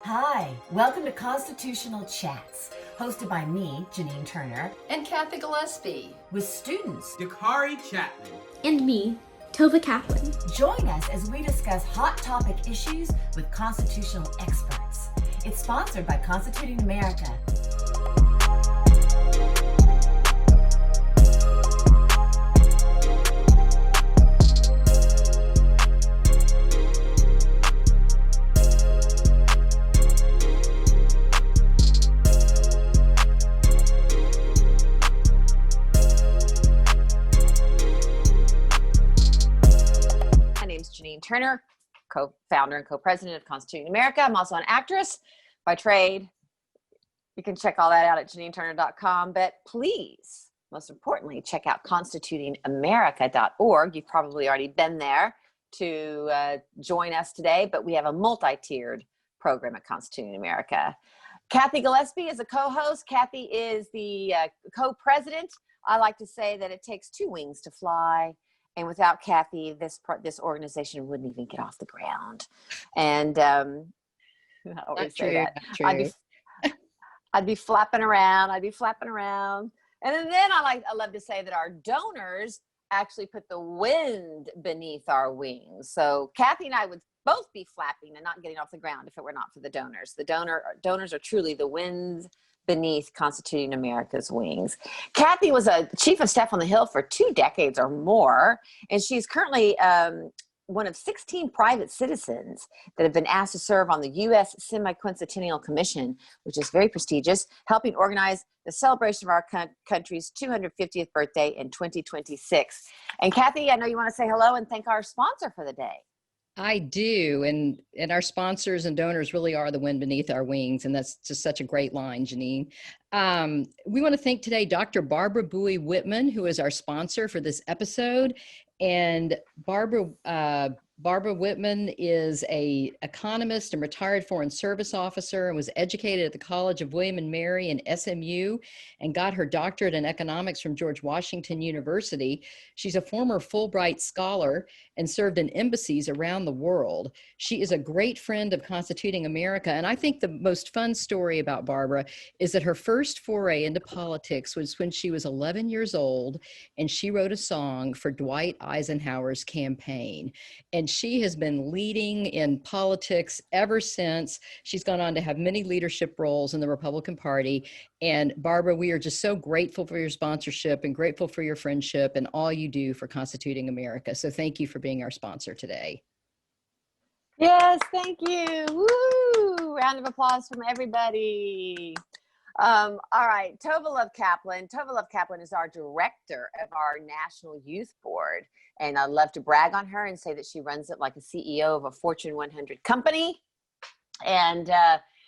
Hi, welcome to Constitutional Chats, hosted by me, Janine Turner, and Cathy Gillespie, with students Dakari Chapman and me, Tova Kaplan. Join us as we discuss hot topic issues with constitutional experts. It's sponsored by Constituting America. Janine Turner, co-founder and co-president of Constituting America. I'm also an actress by trade. You can check all that out at JanineTurner.com. But please, most importantly, check out constitutingamerica.org. You've probably already been there to join us today, but we have a multi-tiered program at Constituting America. Cathy Gillespie is a co-host. Cathy is the co-president. I like to say that it takes two wings to fly. And without Cathy, this organization wouldn't even get off the ground. And I always say that. I'd be flapping around. And then I love to say that our donors actually put the wind beneath our wings. So Cathy and I would both be flapping and not getting off the ground if it were not for the donors. The donors are truly the wind beneath Constituting America's wings. Cathy was a chief of staff on the Hill for 2 decades or more, and she's currently one of 16 private citizens that have been asked to serve on the U.S. Semi-Quincentennial Commission, which is very prestigious, helping organize the celebration of our country's 250th birthday in 2026. And Cathy, I know you want to say hello and thank our sponsor for the day. I do, and our sponsors and donors really are the wind beneath our wings, and that's just such a great line, Janine. We want to thank today Dr. Barbara Bowman, who is our sponsor for this episode, and Barbara Whitman is an economist and retired Foreign Service officer and was educated at the College of William and Mary and SMU and got her doctorate in economics from George Washington University. She's a former Fulbright scholar and served in embassies around the world. She is a great friend of Constituting America. And I think the most fun story about Barbara is that her first foray into politics was when she was 11 years old and she wrote a song for Dwight Eisenhower's campaign. And she has been leading in politics ever since. She's gone on to have many leadership roles in the Republican Party. And Barbara, we are just so grateful for your sponsorship and grateful for your friendship and all you do for Constituting America. So thank you for being our sponsor today. Yes, thank you. Woo! Round of applause from everybody. All right, Tova Love Kaplan. Tova Love Kaplan is our director of our National Youth Board. And I'd love to brag on her and say that she runs it like a CEO of a Fortune 100 company. And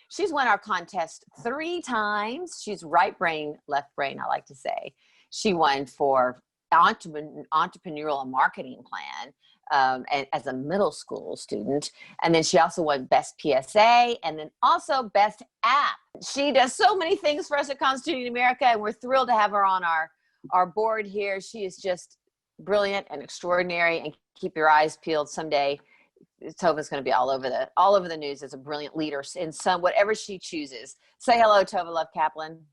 she's won our contest 3 times. She's right brain, left brain, I like to say. She won for entrepreneurial and marketing plan as a middle school student. And then she also won Best PSA and then also Best App. She does so many things for us at Constituting America, and we're thrilled to have her on our board here. She is just brilliant and extraordinary, and keep your eyes peeled. Someday Tova's going to be all over the news as a brilliant leader in whatever she chooses. Say hello, Tova Love Kaplan.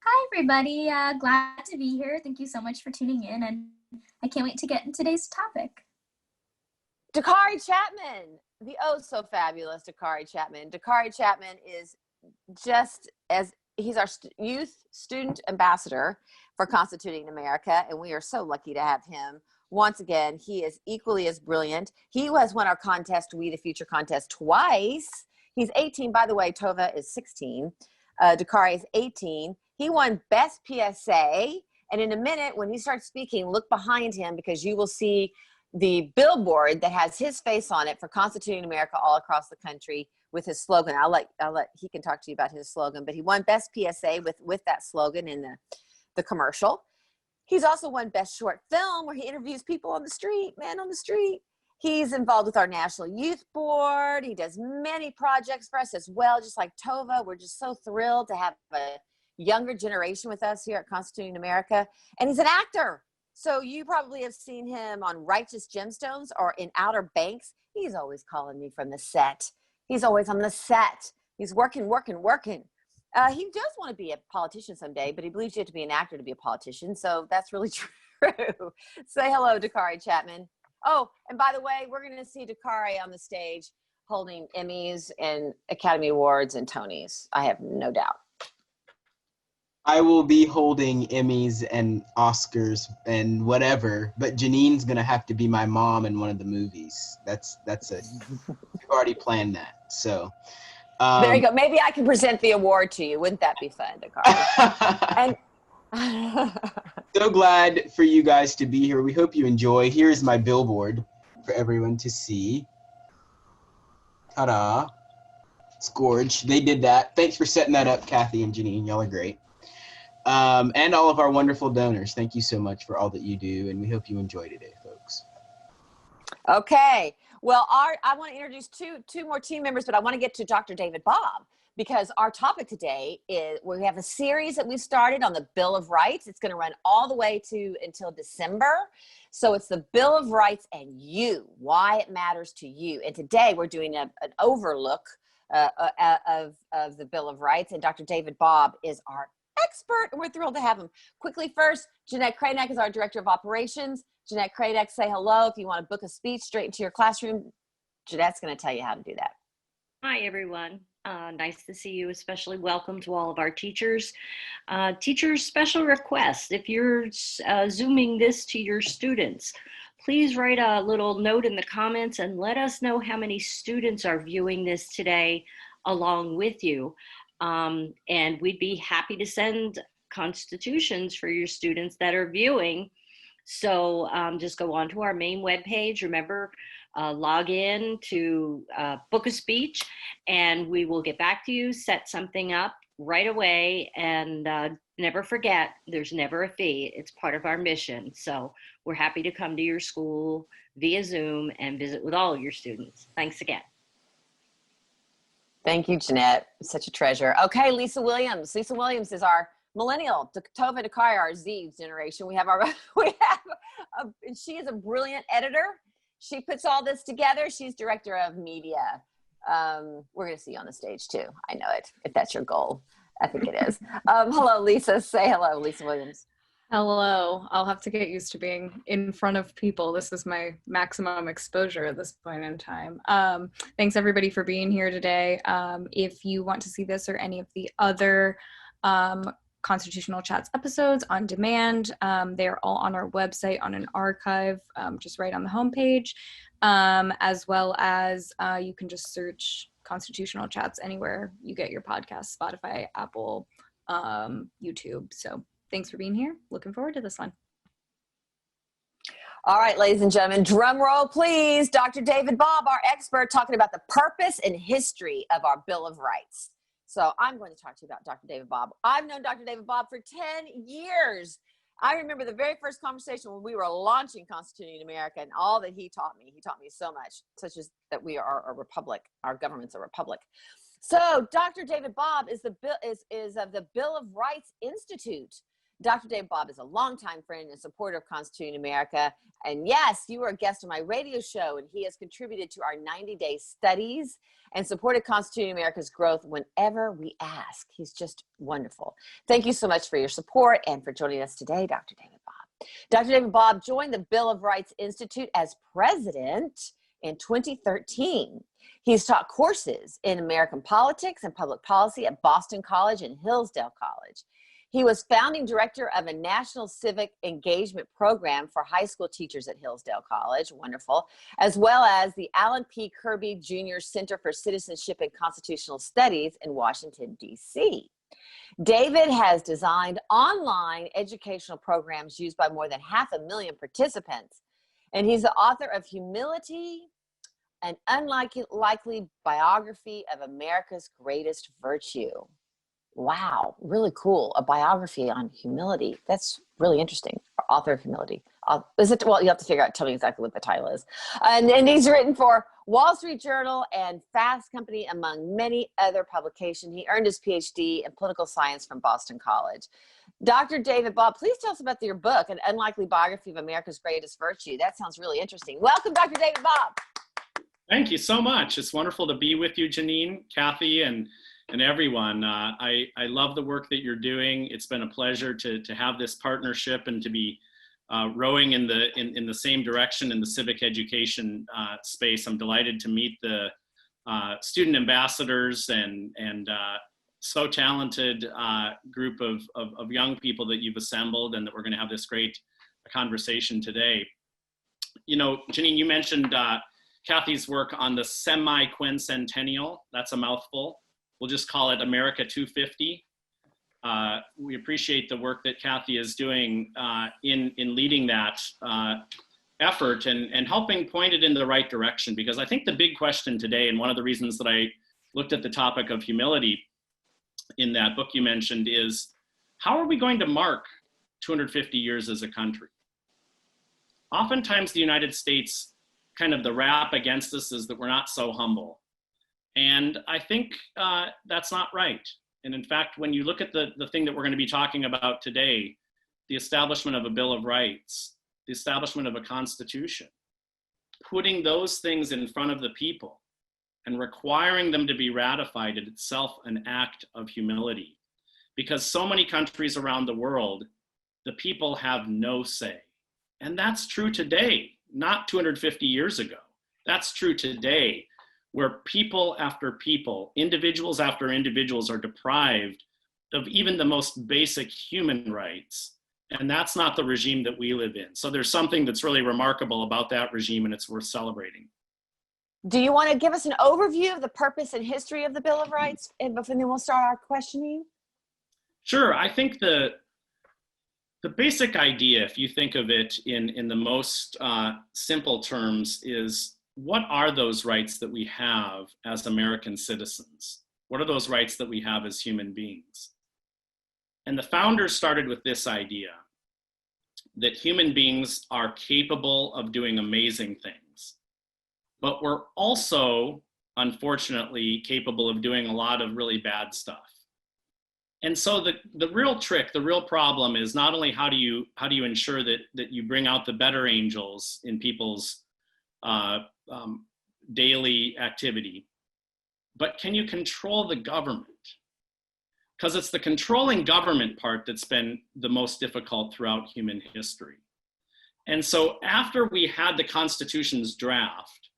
Hi, everybody. Glad to be here. Thank you so much for tuning in, and I can't wait to get into today's topic. Dakari Chapman, the so fabulous Dakari Chapman. Dakari Chapman is he's our youth student ambassador for Constituting America, and we are so lucky to have him. Once again, he is equally as brilliant. He has won our contest, We the Future contest, twice. He's 18. By the way, Tova is 16. Dakari is 18. He won Best PSA. And in a minute, when he starts speaking, look behind him because you will see the billboard that has his face on it for Constituting America all across the country with his slogan. I'll let he can talk to you about his slogan, but he won Best PSA with that slogan in the commercial. He's also won Best Short Film, where he interviews people on the street, man on the street. He's involved with our National Youth Board. He does many projects for us as well, just like Tova. We're just so thrilled to have a younger generation with us here at Constituting America. And he's an actor. So you probably have seen him on Righteous Gemstones or in Outer Banks. He's always calling me from the set. He's always on the set. He's working. He does want to be a politician someday, but he believes you have to be an actor to be a politician. So that's really true. Say hello, Dakari Chapman. Oh, and by the way, we're going to see Dakari on the stage holding Emmys and Academy Awards and Tonys. I have no doubt. I will be holding Emmys and Oscars and whatever, but Janine's gonna have to be my mom in one of the movies. That's it. We've already planned that. So there you go. Maybe I can present the award to you. Wouldn't that be fun, Dakari? And so glad for you guys to be here. We hope you enjoy. Here's my billboard for everyone to see. Ta-da. It's gorge. They did that. Thanks for setting that up, Cathy and Janine. Y'all are great. And all of our wonderful donors. Thank you so much for all that you do, and we hope you enjoy today, folks. Okay. Well, I want to introduce two more team members, but I want to get to Dr. David Bobb, because our topic today is, we have a series that we started on the Bill of Rights. It's going to run all the way until December. So it's the Bill of Rights and why it matters to you. And today we're doing an overlook of the Bill of Rights, and Dr. David Bobb is our expert, and we're thrilled to have him. Quickly first, Jeanette Kranek is our Director of Operations. Jeanette Kranek, say hello. If you want to book a speech straight into your classroom, Jeanette's going to tell you how to do that. Hi, everyone. Nice to see you, especially welcome to all of our teachers. Teachers, special request, if you're Zooming this to your students, please write a little note in the comments and let us know how many students are viewing this today along with you. And we'd be happy to send constitutions for your students that are viewing. So just go on to our main webpage. Remember, log in to book a speech, and we will get back to you, set something up right away. And never forget, there's never a fee. It's part of our mission. So we're happy to come to your school via Zoom and visit with all of your students. Thanks again. Thank you, Jeanette. Such a treasure. Okay, Lisa Williams. Lisa Williams is our millennial, Tova, Dakare, our Z generation. She is a brilliant editor. She puts all this together. She's director of media. We're going to see you on the stage too. I know it, if that's your goal. I think it is. Hello, Lisa. Say hello, Lisa Williams. Hello. I'll have to get used to being in front of people. This is my maximum exposure at this point in time. Thanks everybody for being here today. If you want to see this or any of the other Constitutional Chats episodes on demand, they are all on our website on an archive, just right on the homepage, as well as you can just search Constitutional Chats anywhere you get your podcasts, Spotify, Apple, YouTube. So thanks for being here. Looking forward to this one. All right, ladies and gentlemen, drum roll, please. Dr. David Bobb, our expert, talking about the purpose and history of our Bill of Rights. So I'm going to talk to you about Dr. David Bobb. I've known Dr. David Bobb for 10 years. I remember the very first conversation when we were launching Constituting America and all that he taught me. He taught me so much, such as that we are a republic. Our government's a republic. So Dr. David Bobb is of the Bill of Rights Institute. Dr. David Bobb is a longtime friend and supporter of Constituting America. And yes, you were a guest on my radio show, and he has contributed to our 90-day studies and supported Constituting America's growth whenever we ask. He's just wonderful. Thank you so much for your support and for joining us today, Dr. David Bobb. Dr. David Bobb joined the Bill of Rights Institute as president in 2013. He's taught courses in American politics and public policy at Boston College and Hillsdale College. He was founding director of a national civic engagement program for high school teachers at Hillsdale College, wonderful, as well as the Alan P. Kirby Jr. Center for Citizenship and Constitutional Studies in Washington, D.C. David has designed online educational programs used by more than 500,000 participants, and he's the author of Humility, an Unlikely Biography of America's Greatest Virtue. Wow, really cool. A biography on humility. That's really interesting. Author of Humility. Is it? Well, you have to figure out, tell me exactly what the title is. And he's written for Wall Street Journal and Fast Company, among many other publications. He earned his PhD in political science from Boston College. Dr. David Bobb, please tell us about your book, An Unlikely Biography of America's Greatest Virtue. That sounds really interesting. Welcome, Dr. David Bobb. Thank you so much. It's wonderful to be with you, Janine, Cathy, and and everyone. I love the work that you're doing. It's been a pleasure to have this partnership and to be rowing in the same direction in the civic education space. I'm delighted to meet the student ambassadors and so talented group of young people that you've assembled, and that we're going to have this great conversation today. You know, Janine, you mentioned Cathy's work on the semi-quincentennial. That's a mouthful. We'll just call it America 250. We appreciate the work that Cathy is doing in leading that effort and helping point it in the right direction, because I think the big question today, and one of the reasons that I looked at the topic of humility in that book you mentioned, is how are we going to mark 250 years as a country? Oftentimes the United States, kind of the rap against us is that we're not so humble. And I think that's not right. And in fact, when you look at the thing that we're going to be talking about today, the establishment of a Bill of Rights, the establishment of a Constitution, putting those things in front of the people and requiring them to be ratified is itself an act of humility. Because so many countries around the world, the people have no say. And that's true today, not 250 years ago. That's true today, where people after people, individuals after individuals are deprived of even the most basic human rights. And that's not the regime that we live in. So there's something that's really remarkable about that regime, and it's worth celebrating. Do you want to give us an overview of the purpose and history of the Bill of Rights, and then we'll start our questioning? Sure. I think the basic idea, if you think of it in the most simple terms, is what are those rights that we have as American citizens? What are those rights that we have as human beings? And the founders started with this idea that human beings are capable of doing amazing things, but we're also, unfortunately, capable of doing a lot of really bad stuff. And so the real trick, the real problem is not only how do you ensure that you bring out the better angels in people's daily activity, but can you control the government? Because it's the controlling government part that's been the most difficult throughout human history. And so after we had the Constitution's draft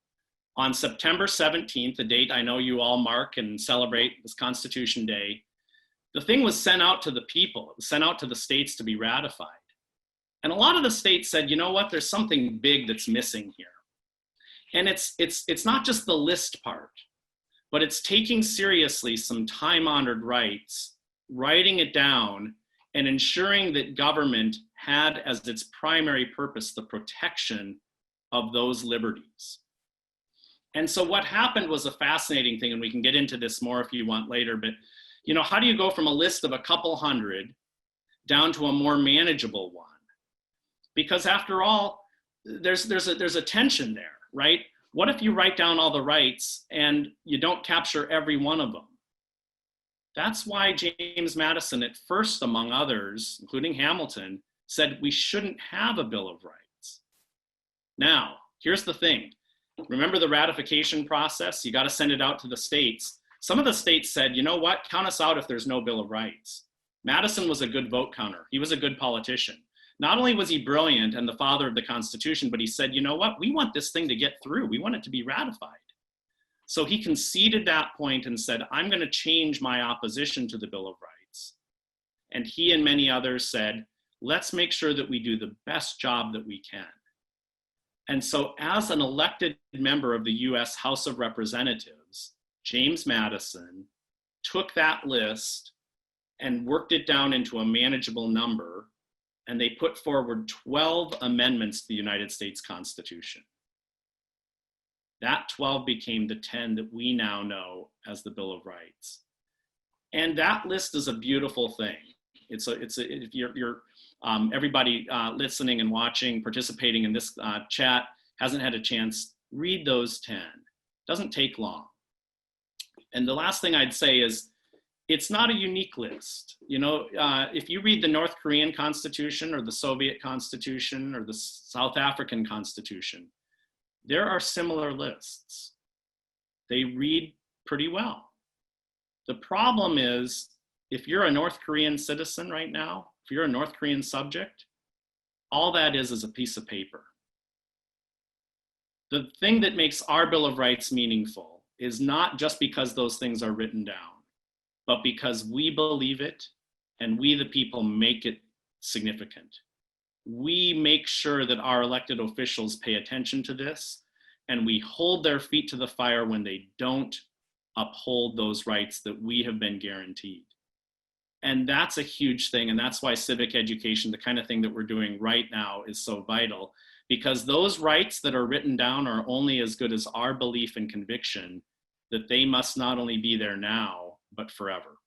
on September 17th, the date I know you all mark and celebrate this Constitution Day, the thing was sent out to the people. It was sent out to the states to be ratified. And a lot of the states said, you know what, there's something big that's missing here. And it's not just the list part, but it's taking seriously some time-honored rights, writing it down, and ensuring that government had as its primary purpose the protection of those liberties. And so what happened was a fascinating thing, and we can get into this more if you want later, but you know, how do you go from a list of a couple hundred down to a more manageable one? Because after all, there's a tension there, right? What if you write down all the rights and you don't capture every one of them? That's why James Madison, at first among others, including Hamilton, said we shouldn't have a Bill of Rights. Now, here's the thing. Remember the ratification process? You got to send it out to the states. Some of the states said, you know what, count us out if there's no Bill of Rights. Madison was a good vote counter. He was a good politician. Not only was he brilliant and the father of the Constitution, but he said, you know what, we want this thing to get through. We want it to be ratified. So he conceded that point and said, I'm going to change my opposition to the Bill of Rights. And he and many others said, let's make sure that we do the best job that we can. And so as an elected member of the US House of Representatives, James Madison took that list and worked it down into a manageable number, and they put forward 12 amendments to the United States Constitution. That 12 became the 10 that we now know as the Bill of Rights. And that list is a beautiful thing. If you're everybody listening and watching, participating in this chat hasn't had a chance, read those 10. Doesn't take long. And the last thing I'd say is, it's not a unique list. You know, if you read the North Korean Constitution or the Soviet Constitution or the South African Constitution, there are similar lists. They read pretty well. The problem is, if you're a North Korean citizen right now, if you're a North Korean subject, all that is a piece of paper. The thing that makes our Bill of Rights meaningful is not just because those things are written down, but because we believe it and we, the people, make it significant. We make sure that our elected officials pay attention to this, and we hold their feet to the fire when they don't uphold those rights that we have been guaranteed. And that's a huge thing, and that's why civic education, the kind of thing that we're doing right now, is so vital, because those rights that are written down are only as good as our belief and conviction that they must not only be there now, but forever.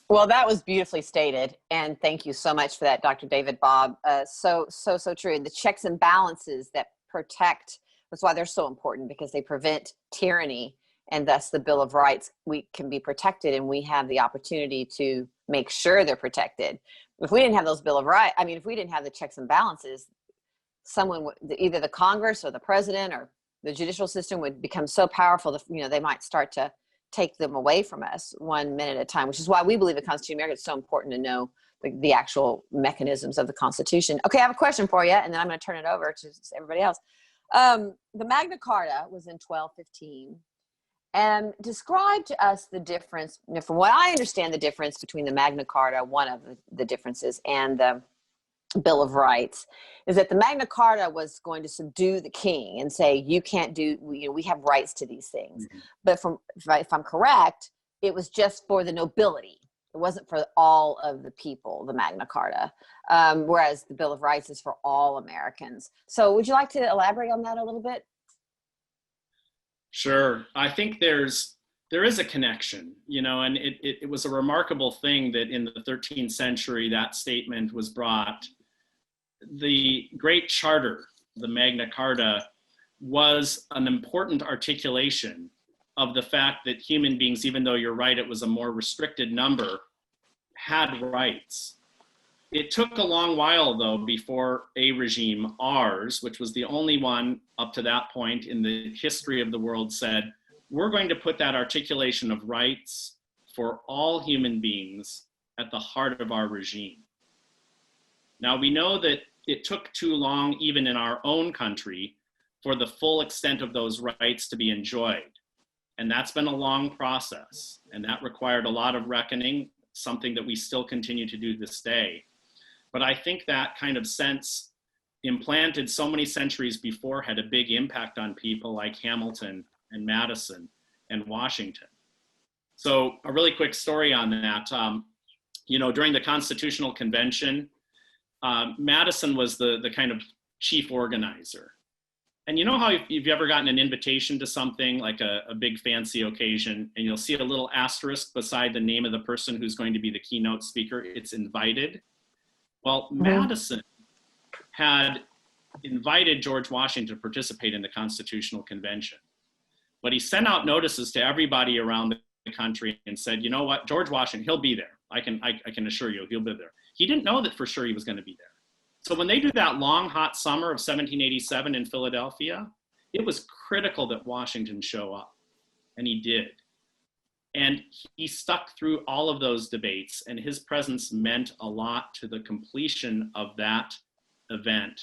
Well, that was beautifully stated, and thank you so much for that, Dr. David Bobb. So true. The checks and balances that protect, that's why they're so important, because they prevent tyranny, and thus the Bill of Rights, we can be protected, and we have the opportunity to make sure they're protected. If we didn't have those Bill of Rights, I mean, if we didn't have the checks and balances, someone would, either the Congress or the president or the judicial system would become so powerful that, you know, they might start to take them away from us 1 minute at a time, which is why we believe the Constitution of America is so important to know the actual mechanisms of the Constitution. Okay, I have a question for you, and then I'm going to turn it over to everybody else. The Magna Carta was in 1215, and describe to us the difference, you know, from what I understand, the difference between the Magna Carta, one of the differences, and the Bill of Rights, is that the Magna Carta was going to subdue the king and say, you can't do, you know, we have rights to these things. Mm-hmm. But if I'm correct, it was just for the nobility. It wasn't for all of the people, the Magna Carta, whereas the Bill of Rights is for all Americans. So would you like to elaborate on that a little bit? Sure. I think there is a connection, you know, and it was a remarkable thing that in the 13th century, that statement was brought. The Great Charter, the Magna Carta, was an important articulation of the fact that human beings, even though you're right, it was a more restricted number, had rights. It took a long while, though, before a regime, ours, which was the only one up to that point in the history of the world, said, we're going to put that articulation of rights for all human beings at the heart of our regime. Now, we know that it took too long, even in our own country, for the full extent of those rights to be enjoyed. And that's been a long process, and that required a lot of reckoning, something that we still continue to do this day. But I think that kind of sense, implanted so many centuries before, had a big impact on people like Hamilton and Madison and Washington. So a really quick story on that. You know, during the Constitutional Convention, Madison was the kind of chief organizer. And you know how if you've ever gotten an invitation to something like a big fancy occasion, and you'll see a little asterisk beside the name of the person who's going to be the keynote speaker, it's invited. Well, Madison had invited George Washington to participate in the Constitutional Convention. But he sent out notices to everybody around the country and said, you know what, George Washington, he'll be there. I can assure you, he'll be there. He didn't know that for sure he was going to be there. So when they do that long, hot summer of 1787 in Philadelphia, it was critical that Washington show up, and he did. And he stuck through all of those debates, and his presence meant a lot to the completion of that event.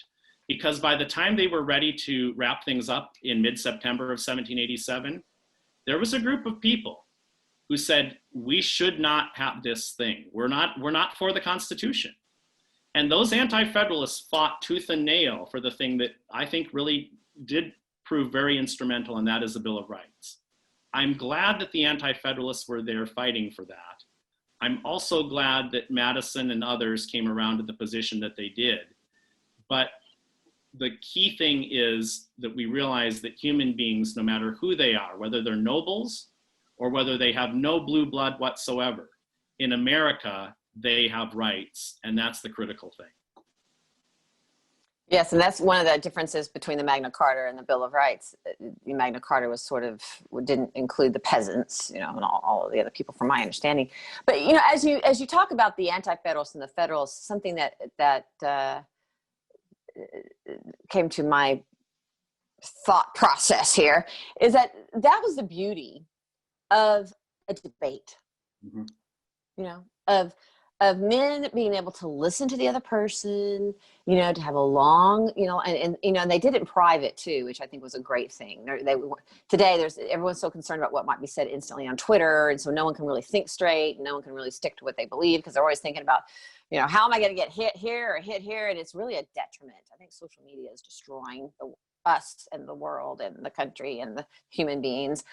Because by the time they were ready to wrap things up in mid-September of 1787, there was a group of people who said, we should not have this thing. We're not for the Constitution. And those anti-federalists fought tooth and nail for the thing that I think really did prove very instrumental, and that is the Bill of Rights. I'm glad that the anti-federalists were there fighting for that. I'm also glad that Madison and others came around to the position that they did. But the key thing is that we realize that human beings, no matter who they are, whether they're nobles or whether they have no blue blood whatsoever, in America, they have rights, and that's the critical thing. Yes, and that's one of the differences between the Magna Carta and the Bill of Rights. The Magna Carta was didn't include the peasants, you know, and all of the other people, from my understanding. But you know, as you talk about the anti-federalists and the federalists, something that came to my thought process here, is that was the beauty of a debate. Mm-hmm. You know, of men being able to listen to the other person, you know, to have a long, you know, and you know, and they did it in private too, which I think was a great thing. Today, everyone's so concerned about what might be said instantly on Twitter, and so no one can really think straight, no one can really stick to what they believe, because they're always thinking about, you know, how am I going to get hit here or hit here, and it's really a detriment. I think social media is destroying us and the world and the country and the human beings.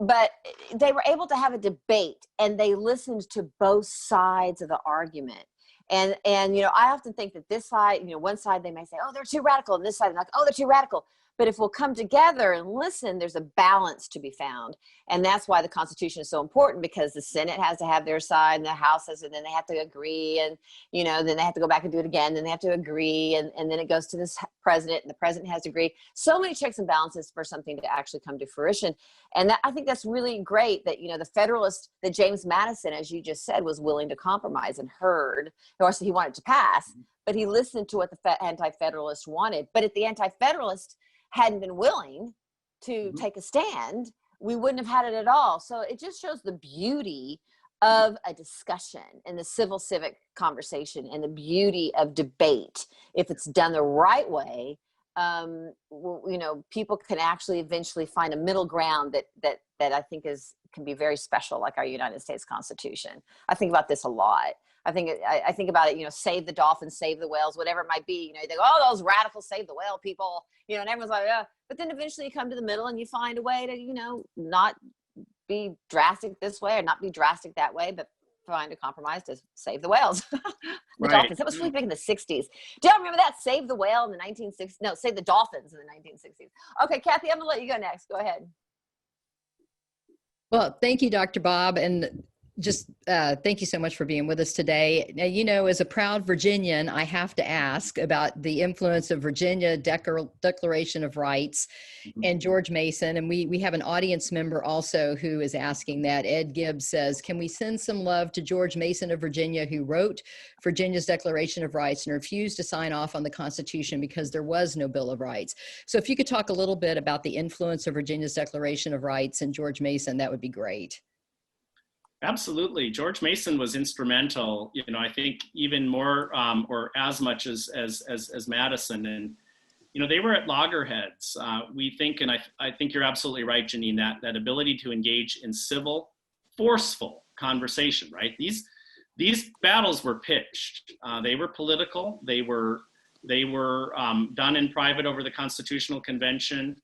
But they were able to have a debate, and they listened to both sides of the argument. And you know, I often think that this side, you know, one side they may say, oh, they're too radical, and this side, like, oh, they're too radical. But if we'll come together and listen, there's a balance to be found. And that's why the Constitution is so important, because the Senate has to have their side, and the House has, and then they have to agree, and, you know, then they have to go back and do it again, then they have to agree, and then it goes to this president, and the president has to agree. So many checks and balances for something to actually come to fruition. And I think that's really great that, you know, the Federalist, that James Madison, as you just said, was willing to compromise and heard. Of course, he wanted to pass, but he listened to what the Anti-Federalists wanted. But if the Anti-Federalists hadn't been willing to take a stand, we wouldn't have had it at all. So it just shows the beauty of a discussion and the civic conversation, and the beauty of debate. If it's done the right way, you know, people can actually eventually find a middle ground that I think can be very special, like our United States Constitution. I think about this a lot. I think about it, you know, save the dolphins, save the whales, whatever it might be. You know, they go, oh, those radicals save the whale people, you know, and everyone's like, yeah. But then eventually you come to the middle, and you find a way to, you know, not be drastic this way or not be drastic that way, but find a compromise to save the whales. Dolphins. That was really big in the 60s. Do y'all remember that? Save the whale in the 1960s. No, save the dolphins in the 1960s. Okay, Cathy, I'm gonna let you go next. Go ahead. Well, thank you, Dr. Bobb. And just thank you so much for being with us today. Now, you know, as a proud Virginian, I have to ask about the influence of Virginia Declaration of Rights and George Mason. And we have an audience member also who is asking that. Ed Gibbs says, can we send some love to George Mason of Virginia, who wrote Virginia's Declaration of Rights and refused to sign off on the Constitution because there was no Bill of Rights? So if you could talk a little bit about the influence of Virginia's Declaration of Rights and George Mason, that would be great. Absolutely. George Mason was instrumental, you know, I think even more or as much as Madison. And, you know, they were at loggerheads. We think, and I think you're absolutely right, Janine, that ability to engage in civil, forceful conversation, right? These battles were pitched. They were political. They were done in private over the Constitutional Convention.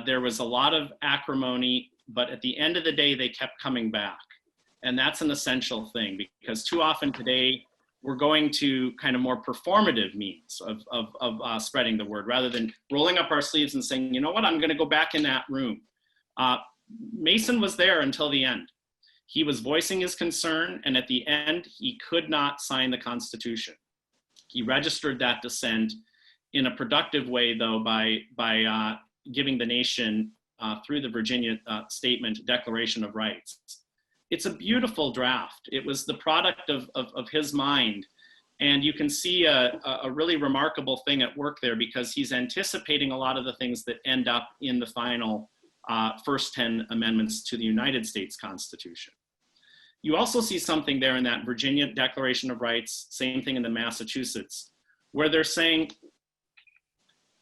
There was a lot of acrimony, but at the end of the day, they kept coming back. And that's an essential thing, because too often today we're going to kind of more performative means of spreading the word, rather than rolling up our sleeves and saying, you know what, I'm going to go back in that room. Mason was there until the end. He was voicing his concern, and at the end, he could not sign the Constitution. He registered that dissent in a productive way, though, by giving the nation through the Virginia Statement Declaration of Rights. It's a beautiful draft. It was the product of his mind. And you can see a really remarkable thing at work there, because he's anticipating a lot of the things that end up in the final first 10 amendments to the United States Constitution. You also see something there in that Virginia Declaration of Rights, same thing in the Massachusetts, where they're saying,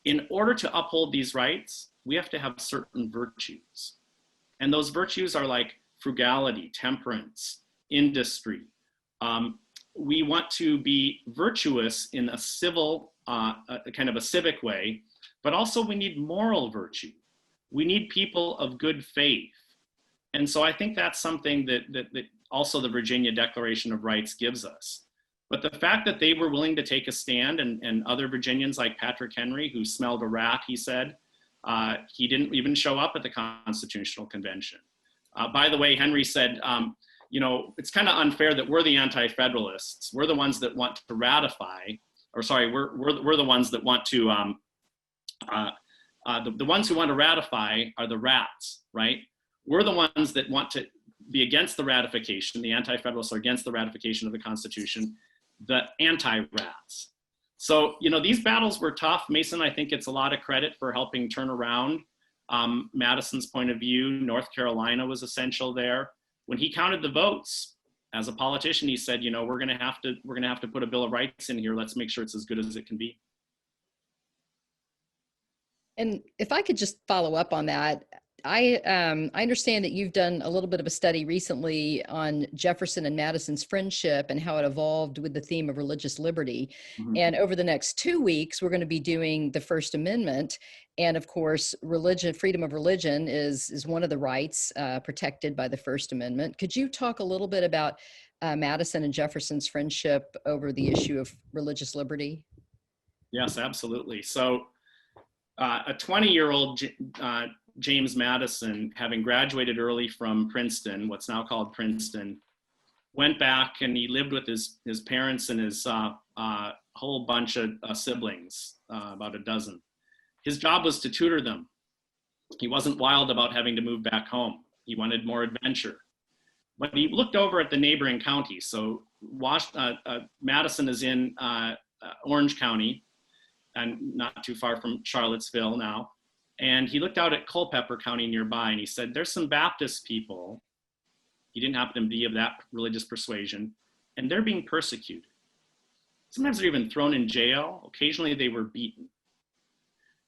in order to uphold these rights, we have to have certain virtues. And those virtues are like frugality, temperance, industry. We want to be virtuous in a civil, kind of a civic way, but also we need moral virtue. We need people of good faith. And so I think that's something that also the Virginia Declaration of Rights gives us. But the fact that they were willing to take a stand, and other Virginians like Patrick Henry, who smelled a rat, he said, he didn't even show up at the Constitutional Convention. By the way, Henry said, you know, it's kind of unfair that we're the Anti-Federalists. We're the ones that want to ratify, or sorry, we're the ones that want to, the ones who want to ratify are the rats, right? We're the ones that want to be against the ratification. The Anti-Federalists are against the ratification of the Constitution, the anti-rats. So, you know, these battles were tough. Mason, I think, gets a lot of credit for helping turn around Madison's point of view. North Carolina was essential there. When he counted the votes, as a politician, he said, you know, we're gonna have to put a Bill of Rights in here. Let's make sure it's as good as it can be. And if I could just follow up on that, I understand that you've done a little bit of a study recently on Jefferson and Madison's friendship and how it evolved with the theme of religious liberty. Mm-hmm. And over the next 2 weeks, we're going to be doing the First Amendment. And of course, religion, freedom of religion is one of the rights protected by the First Amendment. Could you talk a little bit about Madison and Jefferson's friendship over the issue of religious liberty? Yes, absolutely. So a 20-year-old James Madison, having graduated early from Princeton, what's now called Princeton, went back and he lived with his parents and his whole bunch of siblings, about a dozen. His job was to tutor them. He wasn't wild about having to move back home. He wanted more adventure. But he looked over at the neighboring counties. So Madison is in Orange County, and not too far from Charlottesville now. And he looked out at Culpeper County nearby and he said, there's some Baptist people, he didn't happen to be of that religious persuasion, and they're being persecuted. Sometimes they're even thrown in jail. Occasionally they were beaten.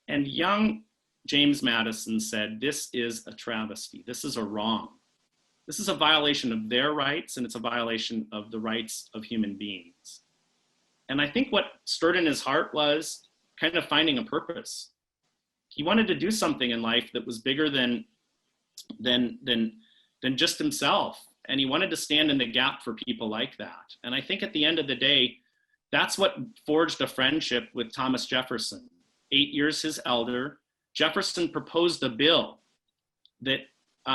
And young James Madison said, this is a travesty. This is a wrong. This is a violation of their rights, and it's a violation of the rights of human beings. And I think what stirred in his heart was kind of finding a purpose. He wanted to do something in life that was bigger than just himself. And he wanted to stand in the gap for people like that. And I think at the end of the day, that's what forged a friendship with Thomas Jefferson. 8 years his elder, Jefferson proposed a bill that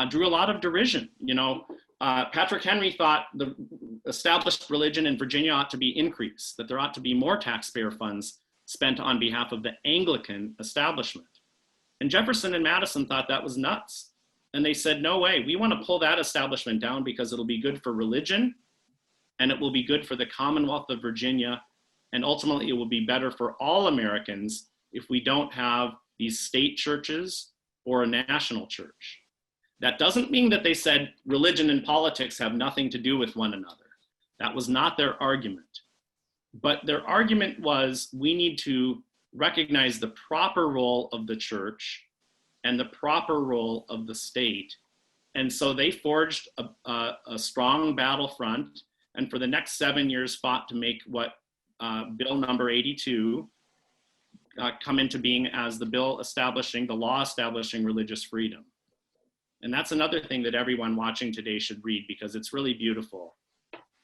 drew a lot of derision. You know, Patrick Henry thought the established religion in Virginia ought to be increased, that there ought to be more taxpayer funds spent on behalf of the Anglican establishment. And Jefferson and Madison thought that was nuts. And they said, no way, we want to pull that establishment down because it'll be good for religion and it will be good for the Commonwealth of Virginia. And ultimately it will be better for all Americans if we don't have these state churches or a national church. That doesn't mean that they said religion and politics have nothing to do with one another. That was not their argument. But their argument was we need to recognize the proper role of the church and the proper role of the state. And so they forged a strong battlefront, and for the next 7 years fought to make what Bill number 82 come into being as the bill establishing, the law establishing religious freedom. And that's another thing that everyone watching today should read because it's really beautiful.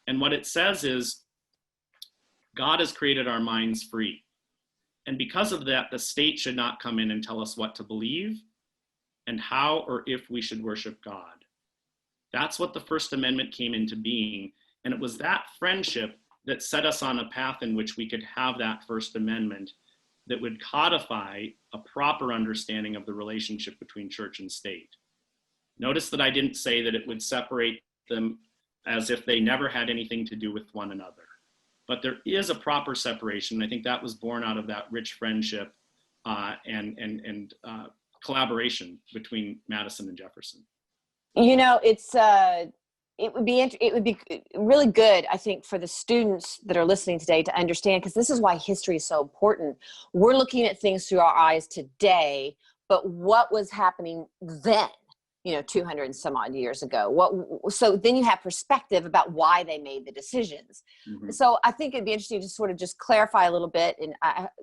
And what it says is, God has created our minds free. And because of that, the state should not come in and tell us what to believe and how or if we should worship God. That's what the First Amendment came into being. And it was that friendship that set us on a path in which we could have that First Amendment that would codify a proper understanding of the relationship between church and state. Notice that I didn't say that it would separate them as if they never had anything to do with one another. But there is a proper separation. I think that was born out of that rich friendship and collaboration between Madison and Jefferson. You know, it would be really good, I think, for the students that are listening today to understand, because this is why history is so important. We're looking at things through our eyes today, but what was happening then? 200 and some odd years ago. So then you have perspective about why they made the decisions. Mm-hmm. So I think it'd be interesting to sort of just clarify a little bit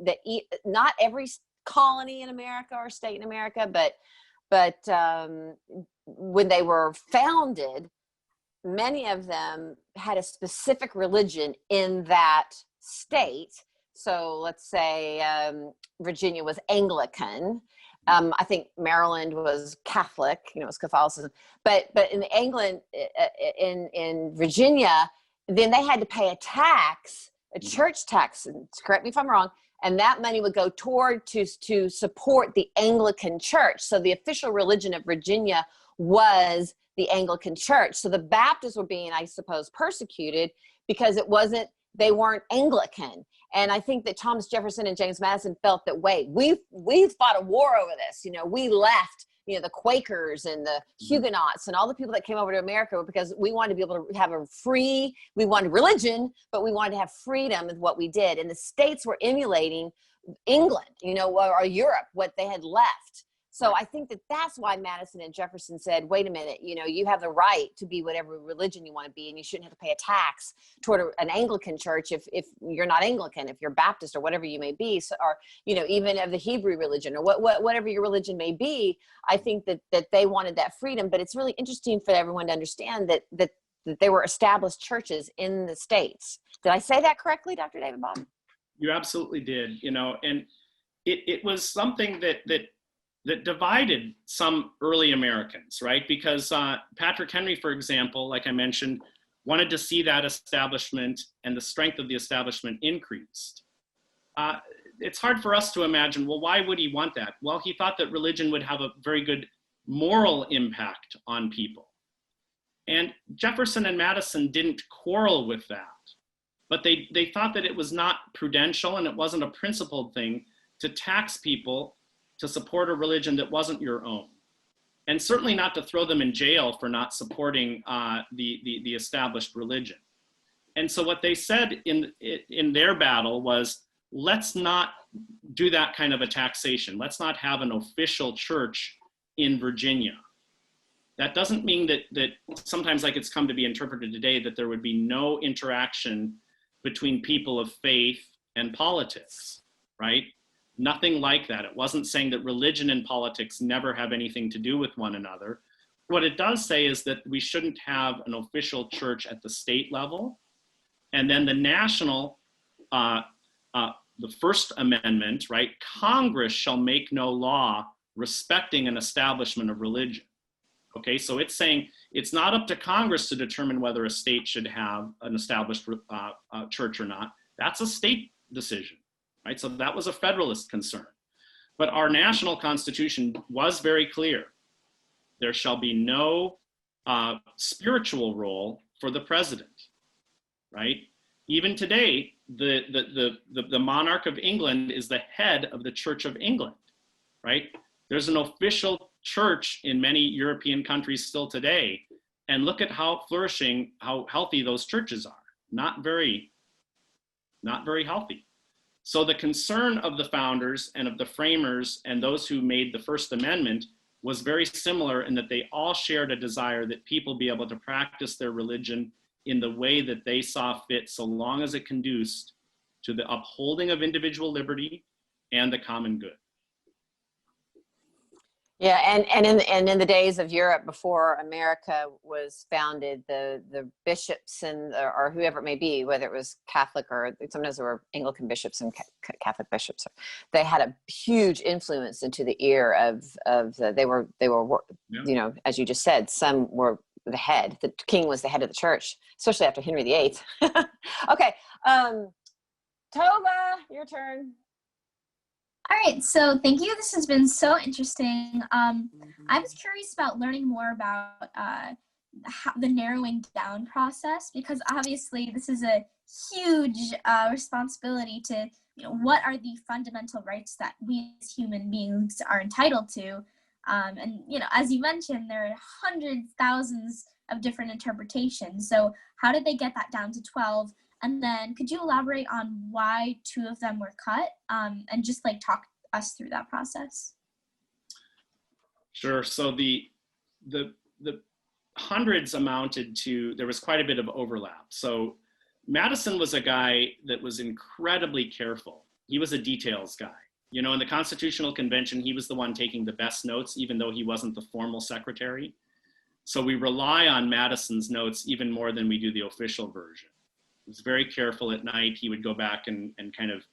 that not every colony in America or state in America, but when they were founded, many of them had a specific religion in that state. So let's say Virginia was Anglican. I think Maryland was Catholic, it was Catholicism. But in England, in Virginia, then they had to pay a tax, a church tax, and correct me if I'm wrong, and that money would go toward to support the Anglican church. So the official religion of Virginia was the Anglican church. So the Baptists were being, I suppose, persecuted because they weren't Anglican. And I think that Thomas Jefferson and James Madison felt that, wait, we've fought a war over this. You know, we left, you know, the Quakers and the Huguenots and all the people that came over to America because we wanted to be able to have we wanted religion, but we wanted to have freedom with what we did. And the states were emulating England, you know, or Europe, what they had left. So I think that that's why Madison and Jefferson said, wait a minute, you know, you have the right to be whatever religion you want to be, and you shouldn't have to pay a tax toward an Anglican church if you're not Anglican, if you're Baptist or whatever you may be, so, or, you know, even of the Hebrew religion or whatever your religion may be. I think that they wanted that freedom, but it's really interesting for everyone to understand that there were established churches in the States. Did I say that correctly, Dr. David Bobb? You absolutely did, you know, and it was something that divided some early Americans, right? Because Patrick Henry, for example, like I mentioned, wanted to see that establishment and the strength of the establishment increased. It's hard for us to imagine, well, why would he want that? Well, he thought that religion would have a very good moral impact on people. And Jefferson and Madison didn't quarrel with that, but they thought that it was not prudential and it wasn't a principled thing to tax people to support a religion that wasn't your own, and certainly not to throw them in jail for not supporting the established religion. And so what they said in their battle was, let's not do that kind of a taxation. Let's not have an official church in Virginia. That doesn't mean that sometimes, like it's come to be interpreted today, that there would be no interaction between people of faith and politics, right? Nothing like that. It wasn't saying that religion and politics never have anything to do with one another. What it does say is that we shouldn't have an official church at the state level. And then the national, the First Amendment, right? Congress shall make no law respecting an establishment of religion. Okay, so it's saying it's not up to Congress to determine whether a state should have an established church or not. That's a state decision. Right? So that was a Federalist concern. But our national Constitution was very clear. There shall be no spiritual role for the president, right? Even today, the monarch of England is the head of the Church of England, right? There's an official church in many European countries still today. And look at how flourishing, how healthy those churches are. Not very healthy. So the concern of the founders and of the framers and those who made the First Amendment was very similar in that they all shared a desire that people be able to practice their religion in the way that they saw fit, so long as it conduced to the upholding of individual liberty and the common good. Yeah, and in the days of Europe before America was founded, the bishops and or whoever it may be, whether it was Catholic or sometimes there were Anglican bishops and Catholic bishops, they had a huge influence into the ear of they were yeah. You know, as you just said, some were the head. The king was the head of the church, especially after Henry VIII. Okay, Tova, your turn. All right, so thank you. This has been so interesting. I was curious about learning more about the narrowing down process, because obviously this is a huge responsibility to, you know, what are the fundamental rights that we as human beings are entitled to? And, you know, as you mentioned, there are hundreds, thousands of different interpretations. So how did they get that down to 12? And then could you elaborate on why 2 of them were cut, and just like talk us through that process? Sure. So the hundreds amounted to, there was quite a bit of overlap. So Madison was a guy that was incredibly careful. He was a details guy. You know, in the Constitutional Convention, he was the one taking the best notes, even though he wasn't the formal secretary. So we rely on Madison's notes even more than we do the official version. He was very careful at night. He would go back and kind of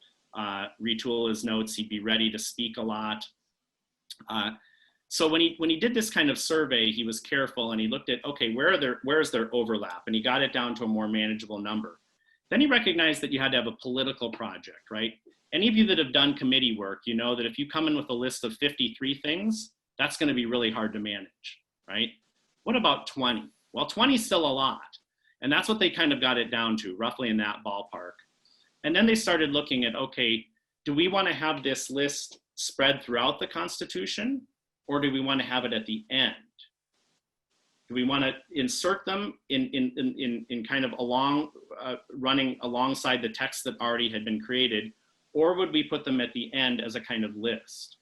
retool his notes. He'd be ready to speak a lot. So when he did this kind of survey, he was careful and he looked at, okay, where is there overlap? And he got it down to a more manageable number. Then he recognized that you had to have a political project, right? Any of you that have done committee work, you know that if you come in with a list of 53 things, that's going to be really hard to manage, right? What about 20? Well, 20 is still a lot. And that's what they kind of got it down to, roughly in that ballpark. And then they started looking at, okay, do we want to have this list spread throughout the Constitution, or do we want to have it at the end? Do we want to insert them in kind of running alongside the text that already had been created, or would we put them at the end as a kind of list?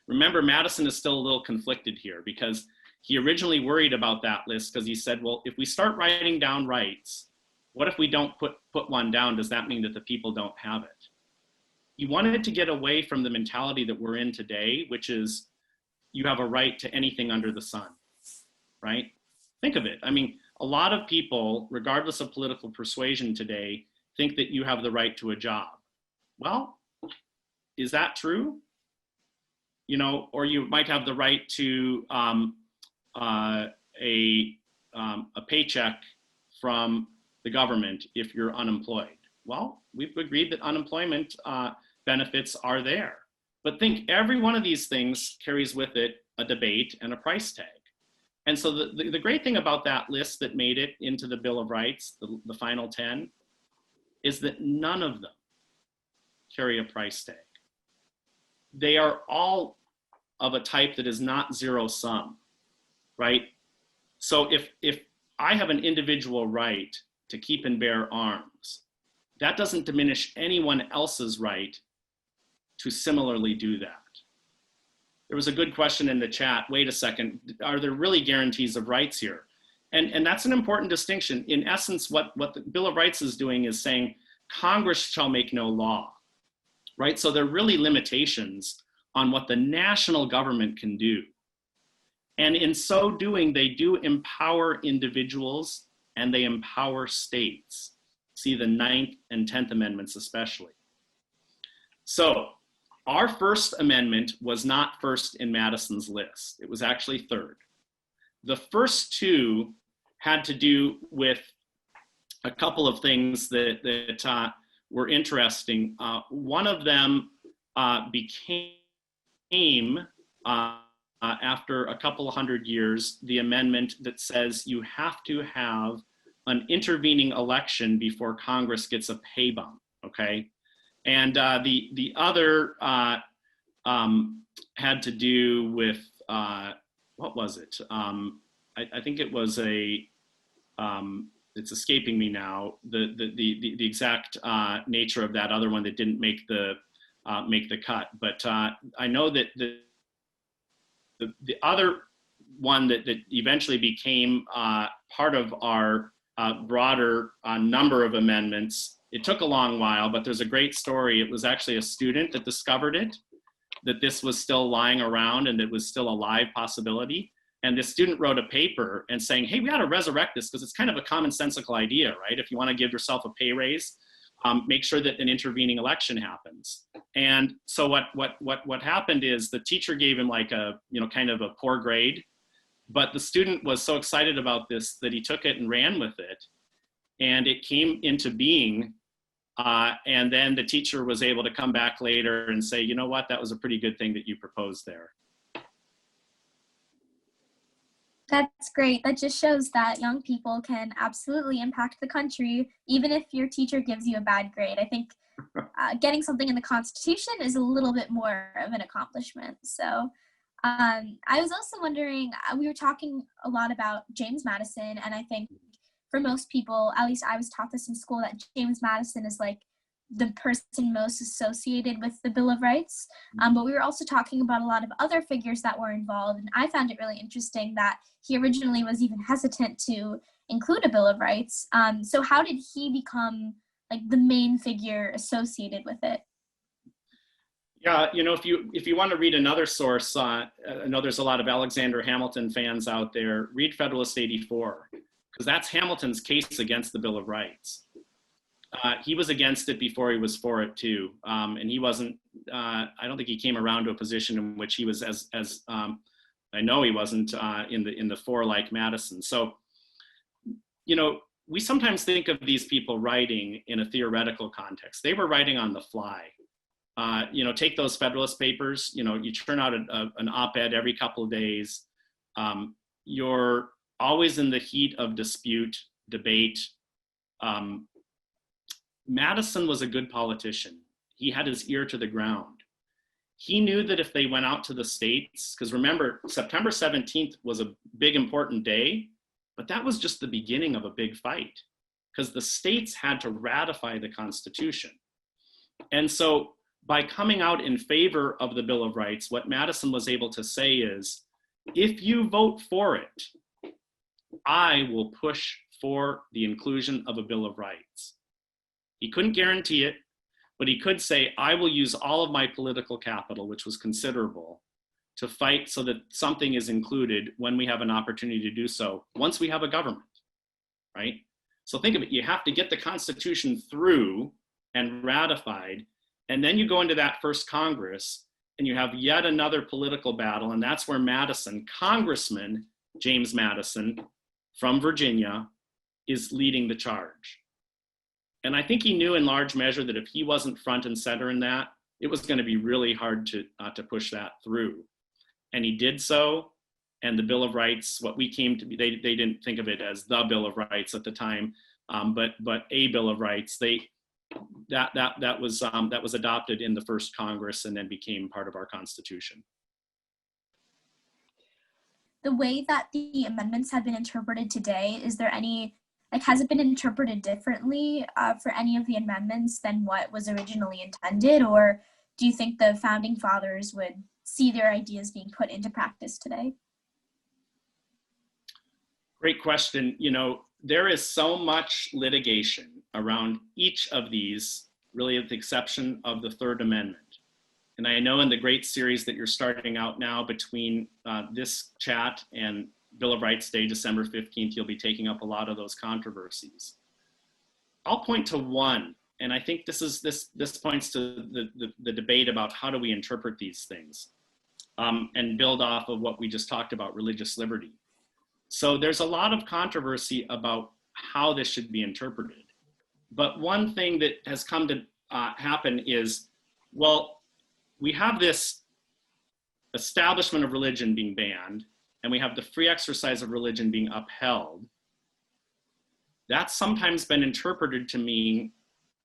Remember, Madison is still a little conflicted here because he originally worried about that list because he said, well, if we start writing down rights, what if we don't put one down? Does that mean that the people don't have it? He wanted to get away from the mentality that we're in today, which is you have a right to anything under the sun, right? Think of it. I mean, a lot of people, regardless of political persuasion today, think that you have the right to a job. Well, is that true? You know, or you might have the right to a paycheck from the government if you're unemployed. Well, we've agreed that unemployment benefits are there. But think every one of these things carries with it a debate and a price tag. And so the great thing about that list that made it into the Bill of Rights, the final 10, is that none of them carry a price tag. They are all of a type that is not zero sum, right? So if I have an individual right to keep and bear arms, that doesn't diminish anyone else's right to similarly do that. There was a good question in the chat, wait a second, are there really guarantees of rights here? And that's an important distinction. In essence, what the Bill of Rights is doing is saying, Congress shall make no law, right? So there are really limitations on what the national government can do. And in so doing, they do empower individuals and they empower states. See the 9th and 10th Amendments especially. So our first amendment was not first in Madison's list. It was actually third. The first two had to do with a couple of things that were interesting. One of them became, after a couple of hundred years, the amendment that says you have to have an intervening election before Congress gets a pay bump, okay? And the other had to do with, what was it? I think it was it's escaping me now, the exact nature of that other one that didn't make the cut. But I know that the other one that eventually became part of our broader number of amendments, it took a long while, but there's a great story. It was actually a student that discovered it, that this was still lying around and it was still a live possibility. And this student wrote a paper and saying, hey, we got to resurrect this because it's kind of a commonsensical idea, right? If you want to give yourself a pay raise, make sure that an intervening election happens. And so what happened is the teacher gave him like a, kind of a poor grade, but the student was so excited about this that he took it and ran with it. And it came into being. And then the teacher was able to come back later and say, you know what, that was a pretty good thing that you proposed there. That's great. That just shows that young people can absolutely impact the country, even if your teacher gives you a bad grade. I think getting something in the Constitution is a little bit more of an accomplishment. So I was also wondering, we were talking a lot about James Madison, and I think for most people, at least I was taught this in school, that James Madison is like the person most associated with the Bill of Rights. But we were also talking about a lot of other figures that were involved. And I found it really interesting that he originally was even hesitant to include a Bill of Rights. So how did he become like the main figure associated with it? Yeah, if you want to read another source, I know there's a lot of Alexander Hamilton fans out there, read Federalist 84. Because that's Hamilton's case against the Bill of Rights. He was against it before he was for it too. And he wasn't, I don't think he came around to a position in which he was as I know he wasn't in the for like Madison. So, we sometimes think of these people writing in a theoretical context. They were writing on the fly. Take those Federalist Papers, you churn out an op-ed every couple of days. You're always in the heat of dispute, debate. Madison was a good politician. He had his ear to the ground. He knew that if they went out to the states, because remember, September 17th was a big important day, but that was just the beginning of a big fight, because the states had to ratify the Constitution. And so by coming out in favor of the Bill of Rights, what Madison was able to say is, if you vote for it, I will push for the inclusion of a Bill of Rights. He couldn't guarantee it, but he could say, I will use all of my political capital, which was considerable, to fight so that something is included when we have an opportunity to do so, once we have a government, right? So think of it, you have to get the Constitution through and ratified, and then you go into that first Congress, and you have yet another political battle, and that's where Madison, Congressman James Madison from Virginia, is leading the charge. And I think he knew in large measure that if he wasn't front and center in that, it was going to be really hard to push that through. And he did so, and the Bill of Rights, what we came to be, they didn't think of it as the Bill of Rights at the time, but a Bill of Rights. That was adopted in the first Congress and then became part of our Constitution. The way that the amendments have been interpreted today, is there any, has it been interpreted differently for any of the amendments than what was originally intended? Or do you think the founding fathers would see their ideas being put into practice today? Great question. You know, there is so much litigation around each of these, really with the exception of the Third Amendment. And I know in the great series that you're starting out now between this chat and Bill of Rights Day, December 15th, you'll be taking up a lot of those controversies. I'll point to one, and I think this points to the debate about how do we interpret these things and build off of what we just talked about, religious liberty. So there's a lot of controversy about how this should be interpreted. But one thing that has come to happen is, well, we have this establishment of religion being banned, and we have the free exercise of religion being upheld. That's sometimes been interpreted to mean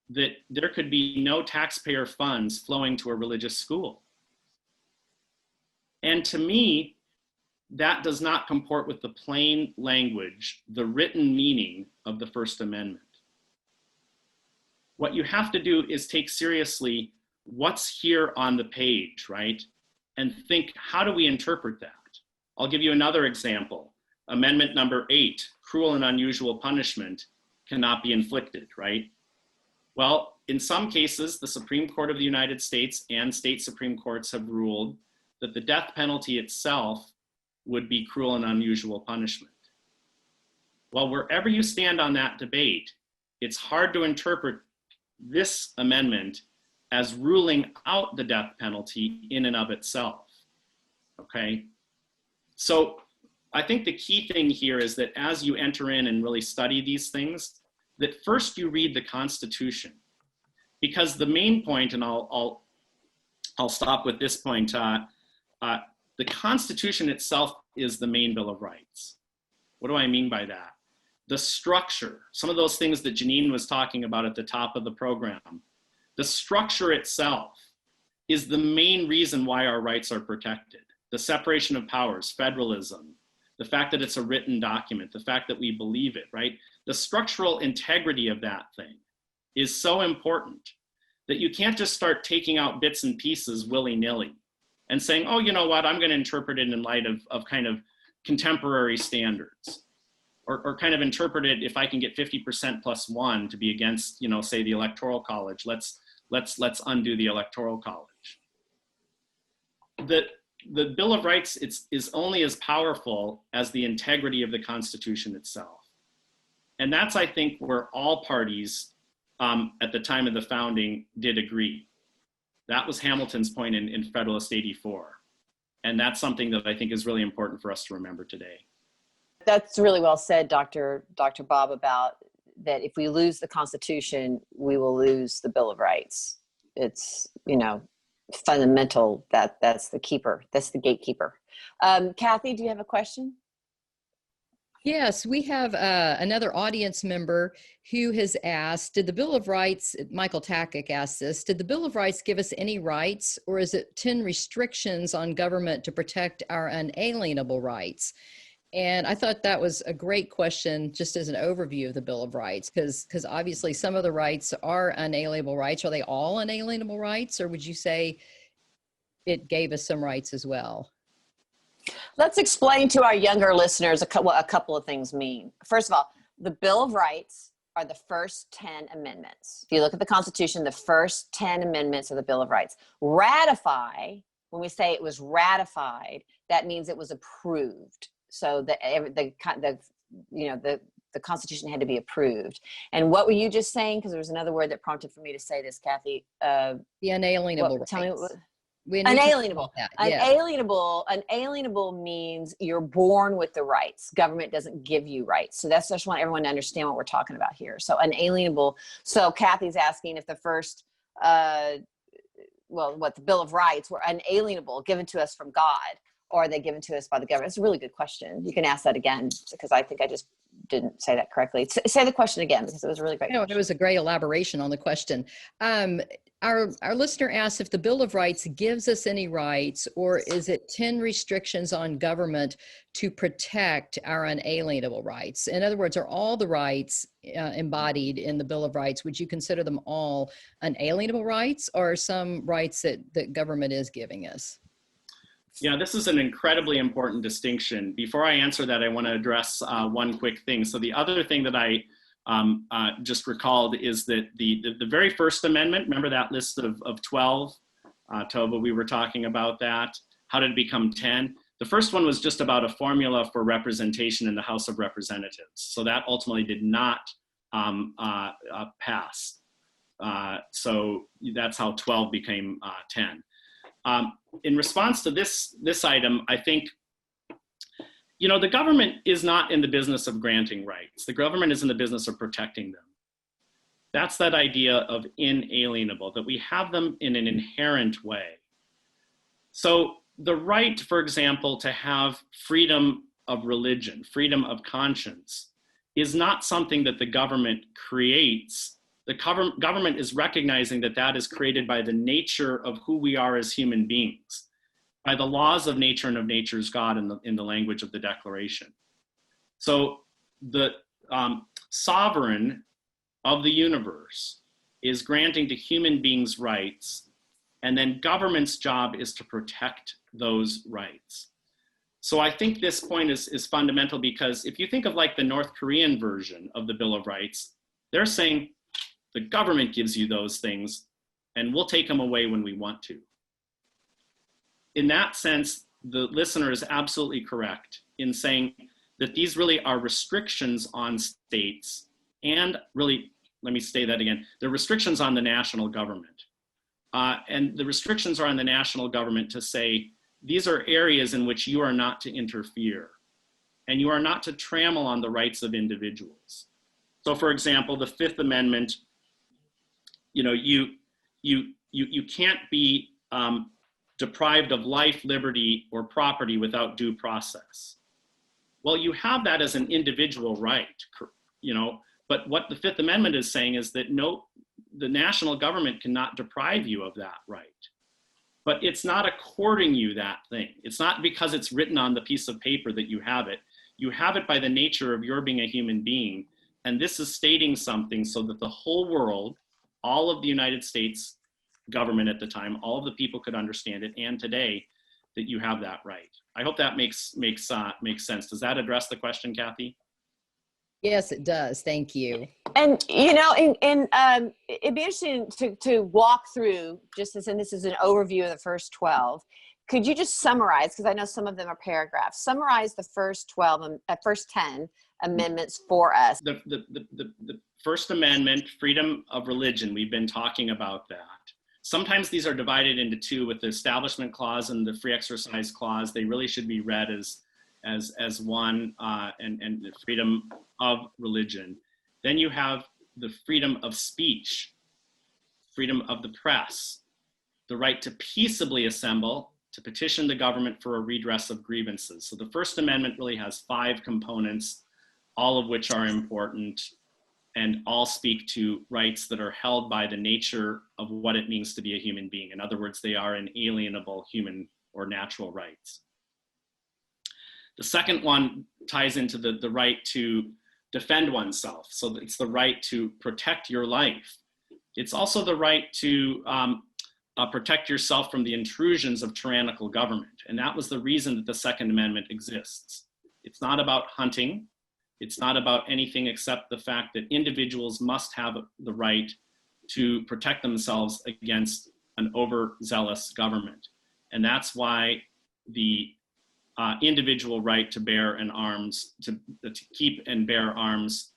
that there could be no taxpayer funds flowing to a religious school. And to me, that does not comport with the plain language, the written meaning of the First Amendment. What you have to do is take seriously what's here on the page, right? And think, how do we interpret that? I'll give you another example. Amendment number 8, cruel and unusual punishment cannot be inflicted, right? Well, in some cases, the Supreme Court of the United States and state Supreme Courts have ruled that the death penalty itself would be cruel and unusual punishment. Well, wherever you stand on that debate, it's hard to interpret this amendment as ruling out the death penalty in and of itself, okay? So I think the key thing here is that as you enter in and really study these things, that first you read the Constitution, because the main point, and I'll stop with this point, the Constitution itself is the main Bill of Rights. What do I mean by that? The structure, some of those things that Janine was talking about at the top of the program, the structure itself is the main reason why our rights are protected. The separation of powers, federalism, the fact that it's a written document, the fact that we believe it, right? The structural integrity of that thing is so important that you can't just start taking out bits and pieces willy-nilly and saying, oh, you know what, I'm going to interpret it in light of kind of contemporary standards, or kind of interpret it if I can get 50% plus 1 to be against, you know, say the Electoral College. Let's undo the Electoral College. The Bill of Rights is only as powerful as the integrity of the Constitution itself. And that's, I think, where all parties at the time of the founding did agree. That was Hamilton's point in Federalist 84. And that's something that I think is really important for us to remember today. That's really well said, Dr. Bobb, about that if we lose the Constitution, we will lose the Bill of Rights. It's, you know, fundamental that's the keeper, that's the gatekeeper. Cathy, do you have a question? Yes, we have another audience member who has asked, did the Bill of Rights, Michael Takic asked this, did the Bill of Rights give us any rights, or is it 10 restrictions on government to protect our unalienable rights? And I thought that was a great question, just as an overview of the Bill of Rights, because obviously some of the rights are unalienable rights. Are they all unalienable rights, or would you say it gave us some rights as well? Let's explain to our younger listeners what a couple of things mean. First of all, the Bill of Rights are the first 10 amendments. If you look at the Constitution, the first 10 amendments of the Bill of Rights. Ratify, when we say it was ratified, that means it was approved. So the Constitution had to be approved. And what were you just saying? Because there was another word that prompted for me to say this, Kathy. The unalienable rights. Tell me what. Unalienable. Unalienable means you're born with the rights. Government doesn't give you rights. So that's, I just want everyone to understand what we're talking about here. So unalienable. So Kathy's asking if the first, the Bill of Rights were unalienable, given to us from God, or are they given to us by the government? It's a really good question. You can ask that again, because I think I just didn't say that correctly. Say the question again, because it was a really great question. It was a great elaboration on the question. Our listener asks if the Bill of Rights gives us any rights, or is it 10 restrictions on government to protect our unalienable rights? In other words, are all the rights embodied in the Bill of Rights, would you consider them all unalienable rights, or are some rights that government is giving us? Yeah, this is an incredibly important distinction. Before I answer that, I want to address one quick thing. So the other thing that I just recalled is that the very first amendment, remember that list of 12? Tova, we were talking about that. How did it become 10? The first one was just about a formula for representation in the House of Representatives. So that ultimately did not pass. So that's how 12 became 10. In response to this item, I think, the government is not in the business of granting rights. The government is in the business of protecting them. That's that idea of inalienable, that we have them in an inherent way. So the right, for example, to have freedom of religion, freedom of conscience, is not something that the government creates. The government is recognizing that that is created by the nature of who we are as human beings, by the laws of nature and of nature's God in the language of the Declaration. So the sovereign of the universe is granting to human beings rights, and then government's job is to protect those rights. So I think this point is fundamental, because if you think of like the North Korean version of the Bill of Rights, they're saying, the government gives you those things, and we'll take them away when we want to. In that sense, the listener is absolutely correct in saying that these really are restrictions on states, and really, let me say that again, they're restrictions on the national government. And the restrictions are on the national government to say, these are areas in which you are not to interfere, and you are not to trammel on the rights of individuals. So for example, the Fifth Amendment, you can't be deprived of life, liberty, or property without due process. Well, you have that as an individual right, but what the Fifth Amendment is saying is that the national government cannot deprive you of that right. But it's not according you that thing. It's not because it's written on the piece of paper that you have it. You have it by the nature of your being a human being. And this is stating something so that the whole world, all of the United States government at the time, all of the people could understand it, and today, that you have that right. I hope that makes sense. Does that address the question, Kathy? Yes, it does. Thank you. And it'd be interesting to walk through, and this is an overview of the first 12. Could you just summarize, because I know some of them are paragraphs, summarize the first 10 amendments for us? The First Amendment, freedom of religion, we've been talking about that. Sometimes these are divided into two, with the Establishment Clause and the Free Exercise Clause. They really should be read as one, and the freedom of religion. Then you have the freedom of speech, freedom of the press, the right to peaceably assemble, to petition the government for a redress of grievances. So the First Amendment really has 5 components. all of which are important and all speak to rights that are held by the nature of what it means to be a human being. In other words, they are inalienable human or natural rights. The second one ties into the right to defend oneself. So it's the right to protect your life. It's also the right to protect yourself from the intrusions of tyrannical government. And that was the reason that the Second Amendment exists. It's not about hunting. It's not about anything except the fact that individuals must have the right to protect themselves against an overzealous government. And that's why the individual right to bear an arms, to keep and bear arms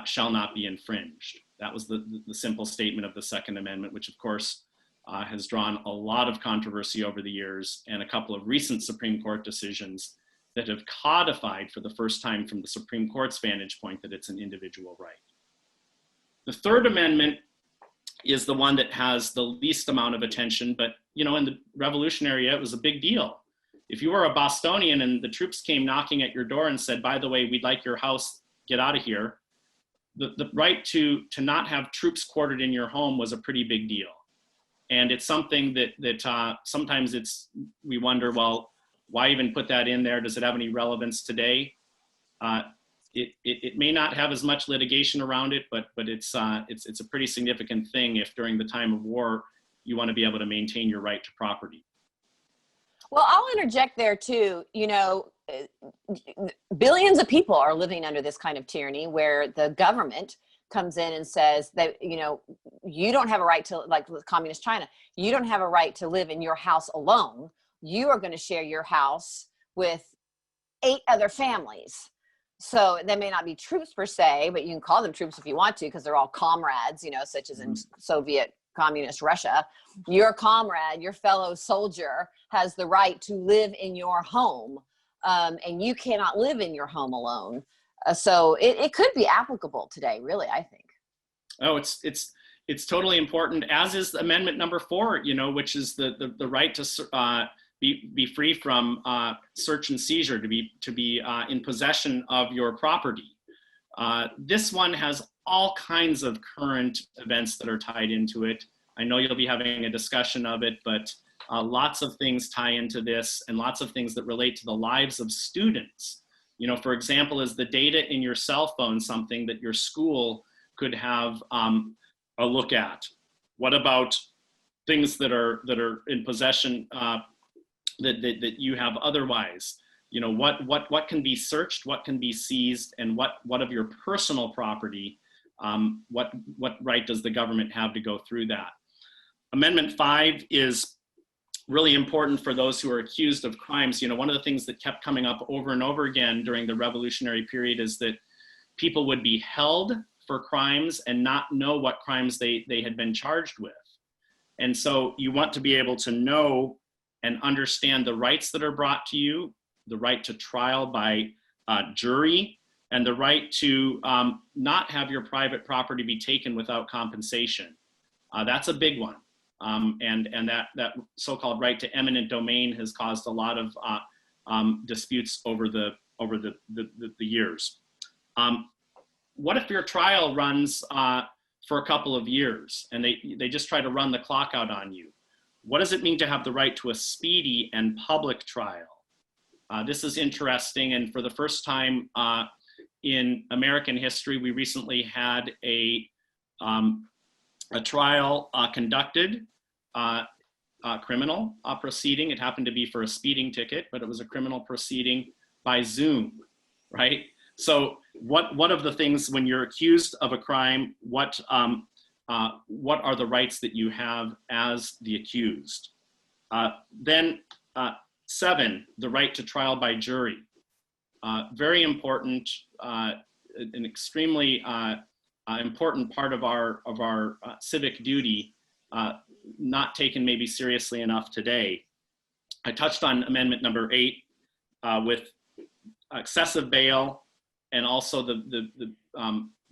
shall not be infringed. That was the simple statement of the Second Amendment, which of course has drawn a lot of controversy over the years, and a couple of recent Supreme Court decisions that have codified for the first time from the Supreme Court's vantage point that it's an individual right. The Third Amendment is the one that has the least amount of attention, but in the Revolutionary era, it was a big deal. If you were a Bostonian and the troops came knocking at your door and said, by the way, we'd like your house, get out of here, the right to not have troops quartered in your home was a pretty big deal. And it's something that sometimes we wonder, well, why even put that in there? Does it have any relevance today? It may not have as much litigation around it, but it's a pretty significant thing if during the time of war, you want to be able to maintain your right to property. Well, I'll interject there too. Billions of people are living under this kind of tyranny where the government comes in and says that, you don't have a right to, like with communist China, you don't have a right to live in your house alone. You are going to share your house with 8 other families. So they may not be troops per se, but you can call them troops if you want to, because they're all comrades, such as in Soviet communist Russia. Your comrade, your fellow soldier, has the right to live in your home, and you cannot live in your home alone. So it could be applicable today, really, I think. Oh, it's totally important, as is Amendment number 4, which is the right to be free from search and seizure, to be in possession of your property. This one has all kinds of current events that are tied into it. I know you'll be having a discussion of it, but lots of things tie into this, and lots of things that relate to the lives of students. For example, is the data in your cell phone something that your school could have a look at? What about things that are in possession that you have otherwise? What can be searched, what can be seized, and what of your personal property, what right does the government have to go through that? Amendment 5 is really important for those who are accused of crimes. One of the things that kept coming up over and over again during the Revolutionary period is that people would be held for crimes and not know what crimes they had been charged with. And so you want to be able to know and understand the rights that are brought to you, the right to trial by jury, and the right to not have your private property be taken without compensation. That's a big one. And that so-called right to eminent domain has caused a lot of disputes over the years. What if your trial runs for a couple of years and they just try to run the clock out on you? What does it mean to have the right to a speedy and public trial? This is interesting, and for the first time in American history, we recently had a trial conducted, criminal proceeding. It happened to be for a speeding ticket, but it was a criminal proceeding by Zoom, right? So what of the things when you're accused of a crime, what are the rights that you have as the accused? Then 7, the right to trial by jury. Very important, an extremely important part of our civic duty, not taken maybe seriously enough today. I touched on Amendment number 8 with excessive bail and also the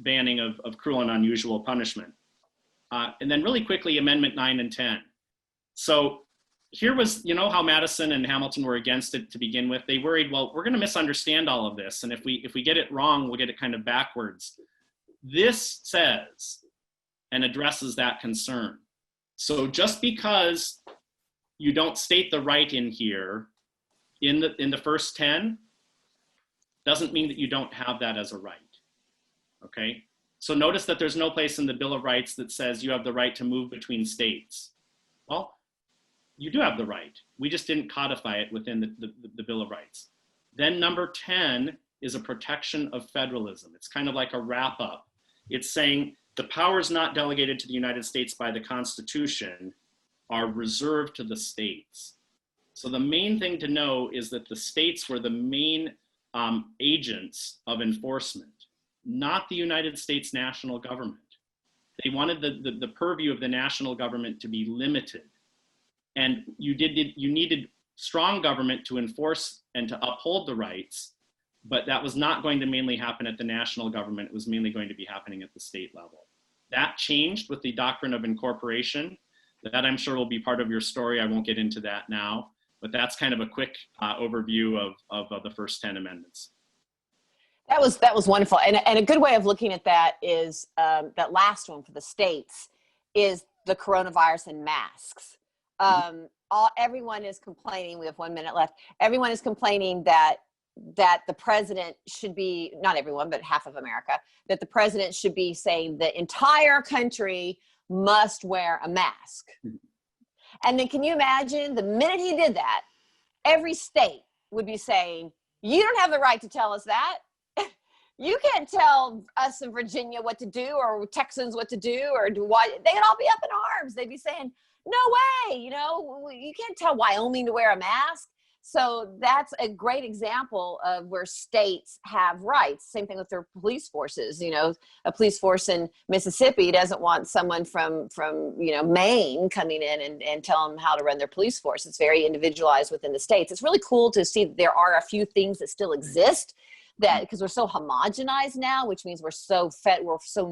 banning of cruel and unusual punishment. And then really quickly, Amendment 9 and 10. So here was, you know, how Madison and Hamilton were against it to begin with. They worried, well, we're going to misunderstand all of this, and if we get it wrong, we'll get it kind of backwards. This says and addresses that concern. So just because you don't state the right in here in the first 10 doesn't mean that you don't have that as a right. Okay? So notice that there's no place in the Bill of Rights that says you have the right to move between states. Well, you do have the right. We just didn't codify it within the Bill of Rights. Then number 10 is a protection of federalism. It's kind of like a wrap up. It's saying the powers not delegated to the United States by the Constitution are reserved to the states. So the main thing to know is that the states were the main agents of enforcement, not the United States national government. They wanted the purview of the national government to be limited. And you needed strong government to enforce and to uphold the rights, but that was not going to mainly happen at the national government. It was mainly going to be happening at the state level. That changed with the doctrine of incorporation. That I'm sure will be part of your story. I won't get into that now, but that's kind of a quick overview of the first 10 amendments. That was wonderful. And a good way of looking at that is that last one for the states is the coronavirus and masks. Everyone is complaining, we have 1 minute left. Everyone is complaining that the president should be, not everyone, but half of America, that the president should be saying the entire country must wear a mask. And then can you imagine the minute he did that, every state would be saying, you don't have the right to tell us that. You can't tell us in Virginia what to do, or Texans what to do, or do what. They'd all be up in arms. They'd be saying, no way, you know, you can't tell Wyoming to wear a mask. So that's a great example of where states have rights. Same thing with their police forces. You know, a police force in Mississippi doesn't want someone from Maine coming in and tell them how to run their police force. It's very individualized within the states. It's really cool to see there are a few things that still exist, that because we're so homogenized now, which means we're so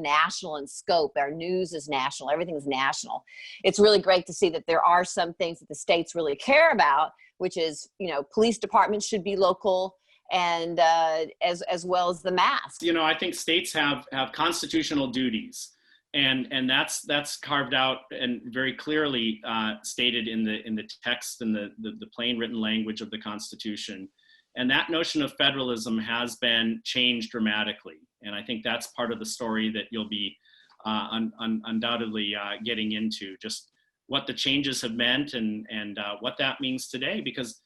national in scope. Our news is national, everything is national. It's really great to see that there are some things that the states really care about, which is, you know, police departments should be local, and as well as the mask. You know, I think states have constitutional duties, and that's carved out and very clearly stated in the text and the plain written language of the Constitution. And that notion of federalism has been changed dramatically. And I think that's part of the story that you'll be undoubtedly getting into, just what the changes have meant and what that means today, because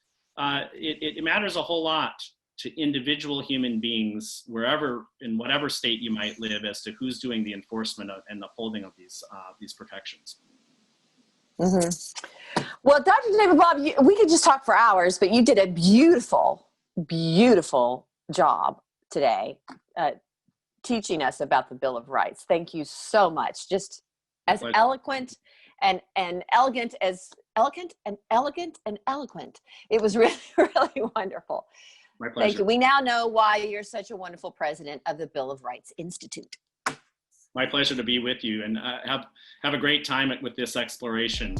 it matters a whole lot to individual human beings, wherever, in whatever state you might live, as to who's doing the enforcement and the upholding of these protections. Mm-hmm. Well, Dr. David Bobb, we could just talk for hours, but you did a beautiful job today teaching us about the Bill of Rights. Thank you so much. Just as eloquent and elegant as elegant and eloquent. It was really, really wonderful. My pleasure. Thank you. We now know why you're such a wonderful president of the Bill of Rights Institute. My pleasure to be with you, and have a great time with this exploration.